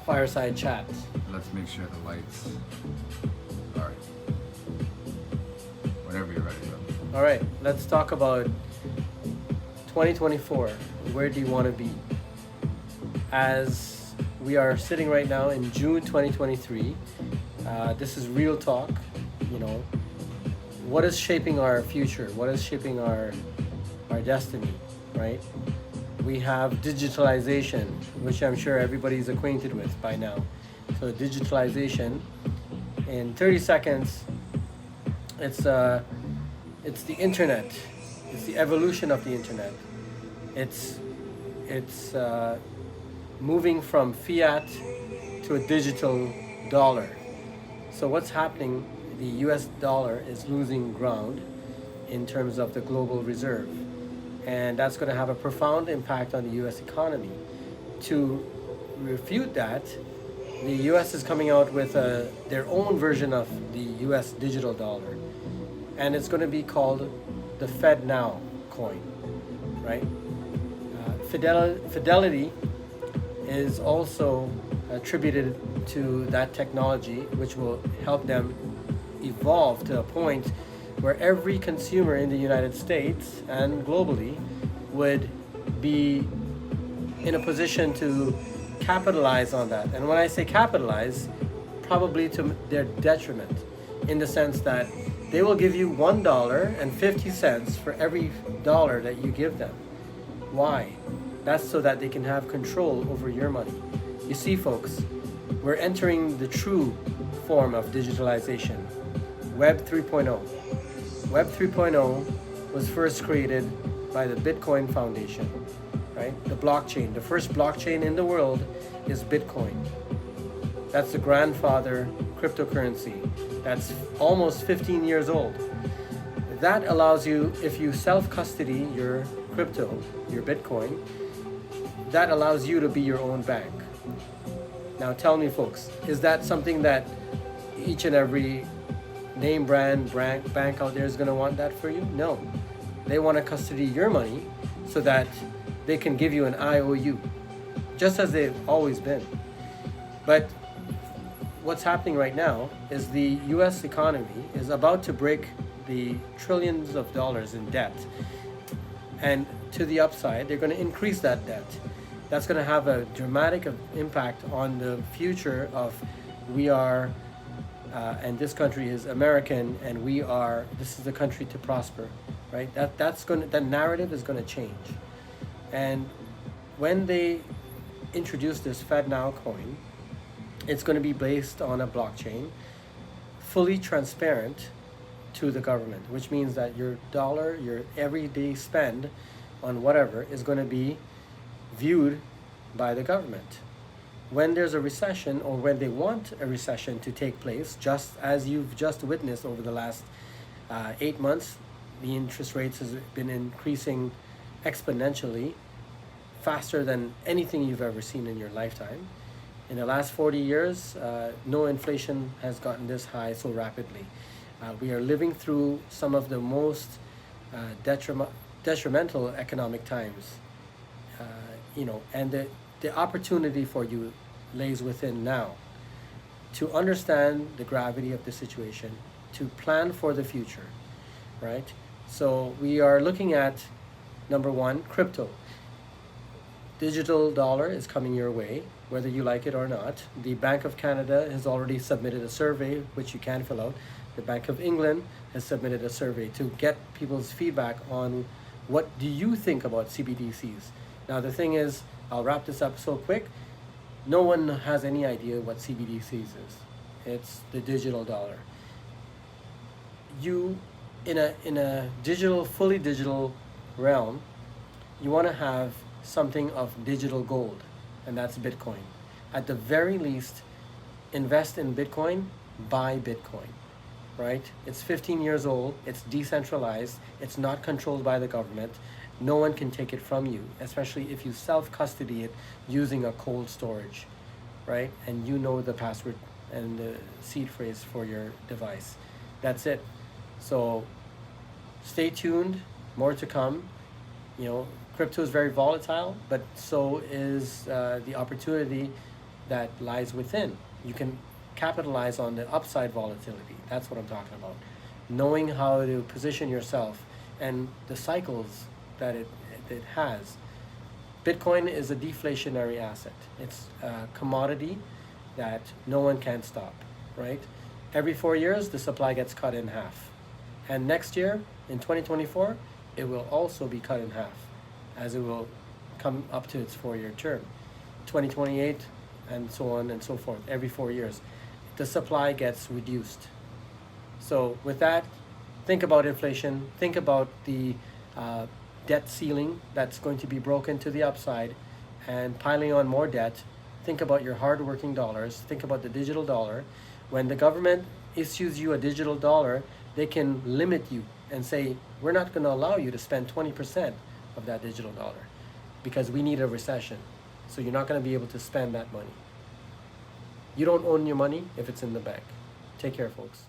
fireside chat. Let's make sure the lights. All right. Whenever you're ready, bro. All right, let's talk about 2024. Where do you want to be? As we are sitting right now in June 2023, this is real talk. You know, what is shaping our future? What is shaping our destiny, right? We have digitalization, which I'm sure everybody's acquainted with by now. So digitalization, in 30 seconds, it's the internet. It's the evolution of the internet. It's moving from fiat to a digital dollar. So what's happening? The US dollar is losing ground in terms of the global reserve. And that's going to have a profound impact on the US economy. To refute that, the US is coming out with their own version of the US digital dollar. And it's going to be called the Fednow coin, right? Fidelity is also attributed to that technology, which will help them evolve to a point where every consumer in the United States and globally would be in a position to capitalize on that. And when I say capitalize, probably to their detriment, in the sense that they will give you $1.50 for every dollar that you give them. Why? That's so that they can have control over your money. You see, folks, we're entering the true form of digitalization. Web 3.0. Web 3.0 was first created by the Bitcoin Foundation, right? The blockchain. The first blockchain in the world is Bitcoin. That's the grandfather cryptocurrency. That's almost 15 years old. That allows you, if you self-custody your crypto, your Bitcoin, that allows you to be your own bank. Now tell me, folks, is that something that each and every name brand bank out there is going to want that for you? No. They want to custody your money so that they can give you an IOU, just as they've always been. But what's happening right now is the US economy is about to break the trillions of dollars in debt. And to the upside, they're going to increase that debt. That's going to have a dramatic impact on the future of and this country is American, and this is the country to prosper, right? That narrative is going to change. And when they introduce this Fednow coin, it's going to be based on a blockchain, fully transparent to the government, which means that your dollar, your everyday spend on whatever is going to be viewed by the government. When there's a recession, or when they want a recession to take place, just as you've just witnessed over the last 8 months, the interest rates has been increasing exponentially, faster than anything you've ever seen in your lifetime. In the last 40 years, no inflation has gotten this high so rapidly. We are living through some of the most detrimental economic times. And the opportunity for you lays within now to understand the gravity of the situation, to plan for the future, right? So we are looking at, number one, crypto. Digital dollar is coming your way, whether you like it or not. The Bank of Canada has already submitted a survey, which you can fill out. The Bank of England has submitted a survey to get people's feedback on what do you think about CBDCs. Now the thing is, I'll wrap this up so quick. No one has any idea what CBDCs is. It's the digital dollar. You, in a digital, fully digital realm, you want to have something of digital gold, and that's Bitcoin. At the very least, invest in Bitcoin, buy Bitcoin, right? It's 15 years old, it's decentralized, it's not controlled by the government. No one can take it from you, especially if you self-custody it using a cold storage, right? And you know the password and the seed phrase for your device. That's it. So stay tuned, more to come. Crypto is very volatile, but so is the opportunity that lies within. You can capitalize on the upside volatility. That's what I'm talking about. Knowing how to position yourself and the cycles that it has. Bitcoin is a deflationary asset. It's a commodity that no one can stop, right? Every 4 years, the supply gets cut in half. And next year, in 2024, it will also be cut in half, as it will come up to its 4-year term. 2028, and so on and so forth, every 4 years. The supply gets reduced. So with that, think about inflation, think about the debt ceiling that's going to be broken to the upside and piling on more debt. Think about your hard-working dollars. Think about the digital dollar. When the government issues you a digital dollar, they can limit you and say, we're not going to allow you to spend 20% of that digital dollar because we need a recession. So you're not going to be able to spend that money. You don't own your money if it's in the bank. Take care, folks.